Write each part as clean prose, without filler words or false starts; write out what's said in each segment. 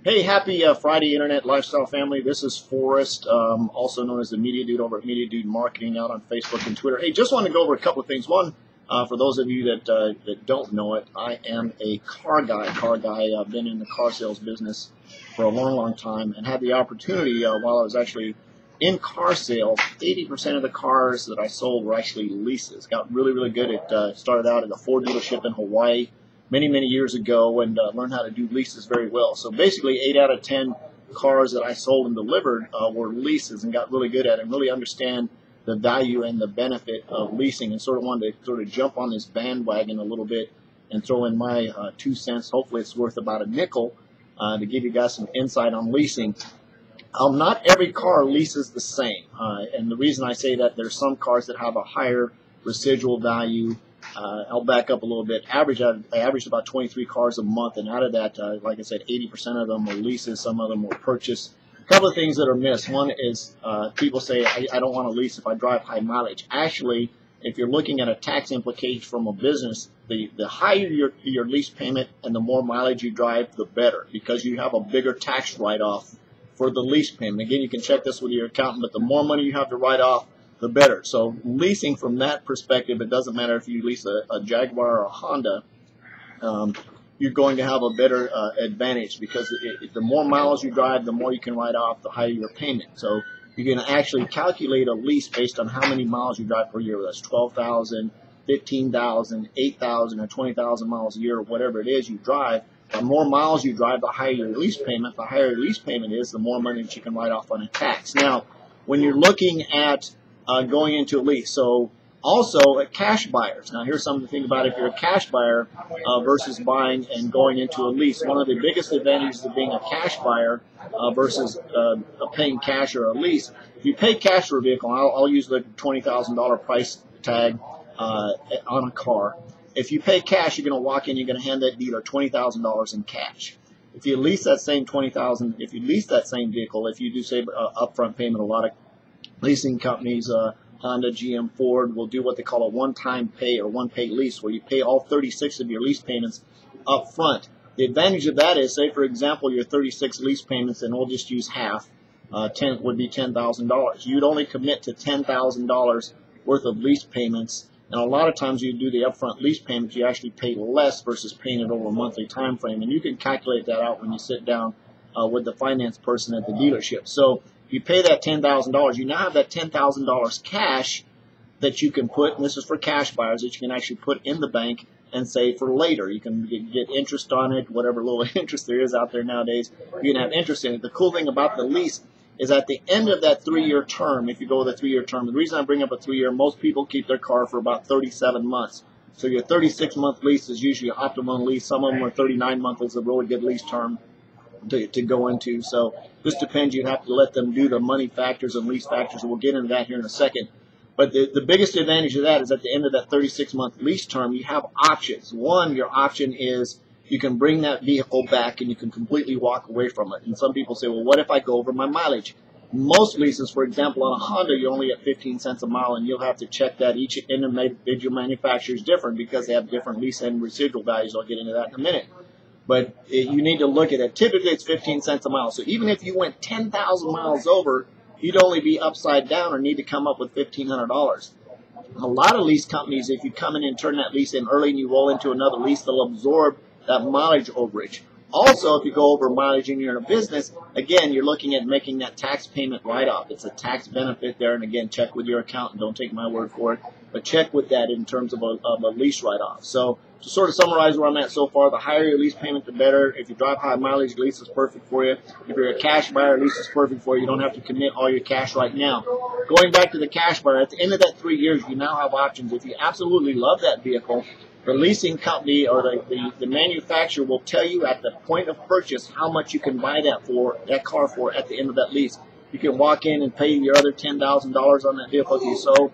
Hey, happy Friday, Internet Lifestyle family. This is Forrest, also known as the Media Dude over at Media Dude Marketing out on Facebook and Twitter. Hey, just want to go over a couple of things. One, for those of you that don't know it, I am a car guy. I've been in the car sales business for a long, long time and had the opportunity while I was actually in car sales. 80% of the cars that I sold were actually leases. Got really, really good at. Started out at a Ford dealership in Hawaii many years ago and learned how to do leases very well. So basically 8 out of 10 cars that I sold and delivered were leases, and got really good at it and really understand the value and the benefit of leasing, and sort of wanted to sort of jump on this bandwagon a little bit and throw in my 2 cents. Hopefully it's worth about a nickel to give you guys some insight on leasing. Not every car leases the same, and the reason I say that, there's some cars that have a higher residual value. I'll back up a little bit. I averaged about 23 cars a month, and out of that, like I said, 80% of them were leases, some of them were purchase. A couple of things that are missed. One is people say, I don't want to lease if I drive high mileage. Actually, if you're looking at a tax implication from a business, the higher your lease payment and the more mileage you drive, the better, because you have a bigger tax write-off for the lease payment. Again, you can check this with your accountant, but the more money you have to write off, the better. So leasing from that perspective, it doesn't matter if you lease a Jaguar or a Honda, you're going to have a better advantage, because the more miles you drive, the more you can write off, the higher your payment. So you can actually calculate a lease based on how many miles you drive per year. Whether that's 12,000, 15,000, 8,000, or 20,000 miles a year, or whatever it is you drive. The more miles you drive, the higher your lease payment. The higher your lease payment is, the more money that you can write off on a tax. Now, when you're looking at going into a lease. So also cash buyers. Now here's something to think about if you're a cash buyer versus buying and going into a lease. One of the biggest advantages of being a cash buyer versus paying cash or a lease. If you pay cash for a vehicle, I'll use the $20,000 price tag on a car. If you pay cash, you're going to walk in, you're going to hand that dealer $20,000 in cash. If you lease that same $20,000, if you lease that same vehicle, if you do say upfront payment, a lot of leasing companies, Honda, GM, Ford, will do what they call a one-time pay or one-pay lease, where you pay all 36 of your lease payments up front. The advantage of that is, say, for example, your 36 lease payments, and we'll just use half, 10 would be $10,000. You'd only commit to $10,000 worth of lease payments, and a lot of times you do the upfront lease payments, you actually pay less versus paying it over a monthly time frame, and you can calculate that out when you sit down with the finance person at the dealership. So you pay that $10,000, you now have that $10,000 cash that you can put, and this is for cash buyers, that you can actually put in the bank and save for later. You can get interest on it, whatever little interest there is out there nowadays, you can have interest in it. The cool thing about the lease is at the end of that 3-year term, if you go with a 3-year term, the reason I bring up a 3-year, most people keep their car for about 37 months. So your 36-month lease is usually an optimum lease. Some of them are 39-month is a really good lease term to go into. So this depends. You have to let them do the money factors and lease factors, and we'll get into that here in a second. But the biggest advantage of that is at the end of that 36-month lease term, you have options. One, your option is you can bring that vehicle back and you can completely walk away from it. And some people say, well, what if I go over my mileage? Most leases, for example, on a Honda, you're only at 15 cents a mile, and you'll have to check that. Each individual manufacturer is different because they have different lease and residual values. I'll get into that in a minute. But you need to look at it. Typically, it's 15 cents a mile. So even if you went 10,000 miles over, you'd only be upside down or need to come up with $1,500. A lot of lease companies, if you come in and turn that lease in early and you roll into another lease, they'll absorb that mileage overage. Also, if you go over mileage and you're in a business, again, you're looking at making that tax payment write-off. It's a tax benefit there. And again, check with your accountant. Don't take my word for it. But check with that in terms of a lease write-off. So to sort of summarize where I'm at so far, the higher your lease payment, the better. If you drive high mileage, lease is perfect for you. If you're a cash buyer, lease is perfect for you. You don't have to commit all your cash right now. Going back to the cash buyer, at the end of that 3 years, you now have options. If you absolutely love that vehicle, the leasing company or the manufacturer will tell you at the point of purchase how much you can buy that car for at the end of that lease. You can walk in and pay your other $10,000 on that vehicle if you sold.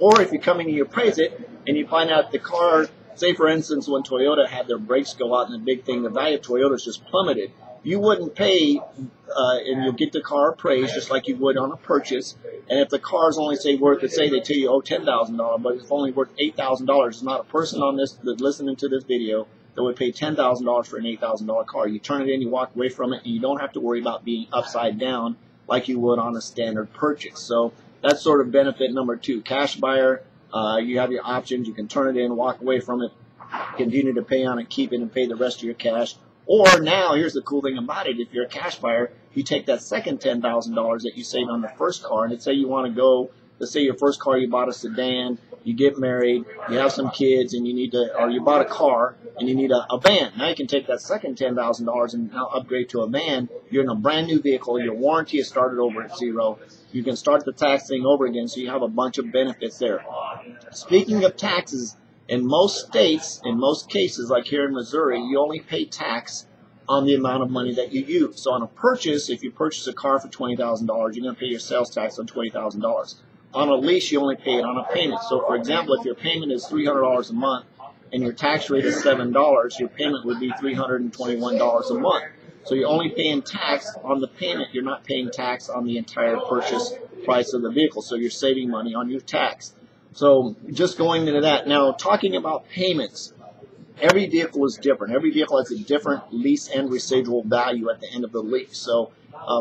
Or if you come in and you appraise it and you find out the car, say for instance when Toyota had their brakes go out and the big thing, the value of Toyota's just plummeted, you wouldn't pay, and you'll get the car appraised just like you would on a purchase. And if the car is only, say, worth, say they tell you, $10,000, but it's only worth $8,000, there's not a person on this that's listening to this video that would pay $10,000 for an $8,000 car. You turn it in, you walk away from it, and you don't have to worry about being upside down like you would on a standard purchase. So that's sort of benefit number 2. Cash buyer, you have your options. You can turn it in, walk away from it, continue to pay on it, keep it, and pay the rest of your cash. Or now, here's the cool thing about it. If you're a cash buyer, you take that second $10,000 that you saved on the first car, and let's say you want to go, let's say your first car, you bought a sedan, you get married, you have some kids, and you need to, or you bought a car, and you need a van. Now you can take that second $10,000 and now upgrade to a van. You're in a brand new vehicle. Your warranty is started over at 0. You can start the tax thing over again, so you have a bunch of benefits there. Speaking of taxes, in most states, in most cases, like here in Missouri, you only pay tax on the amount of money that you use. So on a purchase, if you purchase a car for $20,000, you're going to pay your sales tax on $20,000. On a lease, you only pay it on a payment. So for example, if your payment is $300 a month and your tax rate is $7, your payment would be $321 a month. So you're only paying tax on the payment. You're not paying tax on the entire purchase price of the vehicle. So you're saving money on your tax. So just going into that. Now, talking about payments, every vehicle is different. Every vehicle has a different lease and residual value at the end of the lease. So,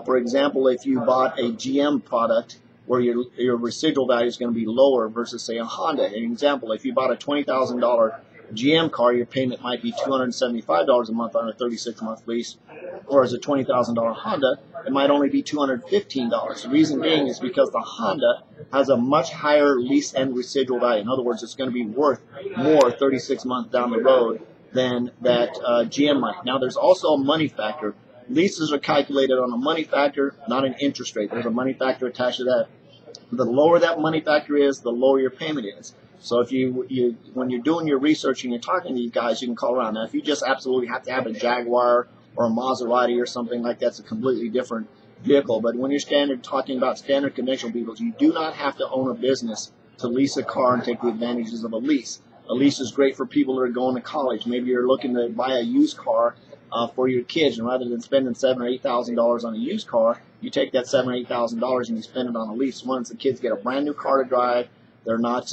for example, if you bought a GM product where your residual value is going to be lower versus, say, a Honda. An example, if you bought a $20,000 GM car, your payment might be $275 a month on a 36-month lease, or as a $20,000 Honda, it might only be $215. The reason being is because the Honda has a much higher lease and residual value. In other words, it's going to be worth more 36 months down the road than that GM might. Now, there's also a money factor. Leases are calculated on a money factor, not an interest rate. There's a money factor attached to that. The lower that money factor is, the lower your payment is. So if when you're doing your research and you're talking to these guys, you can call around. Now, if you just absolutely have to have a Jaguar or a Maserati or something like that's a completely different vehicle. But when you're talking about standard conventional vehicles, you do not have to own a business to lease a car and take the advantages of a lease. A lease is great for people that are going to college. Maybe you're looking to buy a used car for your kids, and rather than spending $7,000 or $8,000 on a used car, you take that $7,000 or $8,000 and you spend it on a lease. Once the kids get a brand new car to drive, they're not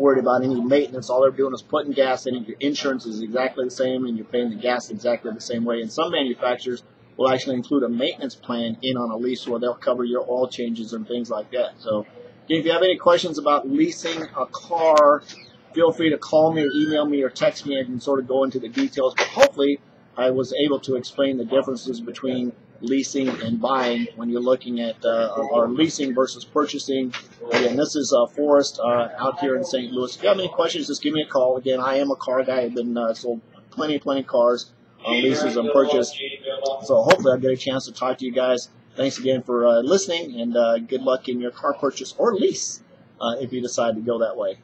worried about any maintenance. All they're doing is putting gas in it. Your insurance is exactly the same, and you're paying the gas exactly the same way. And some manufacturers will actually include a maintenance plan in on a lease where they'll cover your oil changes and things like that. So, if you have any questions about leasing a car, feel free to call me or email me or text me. I can sort of go into the details, but hopefully I was able to explain the differences between leasing and buying when you're looking at or leasing versus purchasing. Again, this is Forrest out here in St. Louis. If you have any questions, just give me a call. Again, I am a car guy. I've been sold plenty cars on leases and purchase. So hopefully I'll get a chance to talk to you guys. Thanks again for listening, and good luck in your car purchase or lease if you decide to go that way.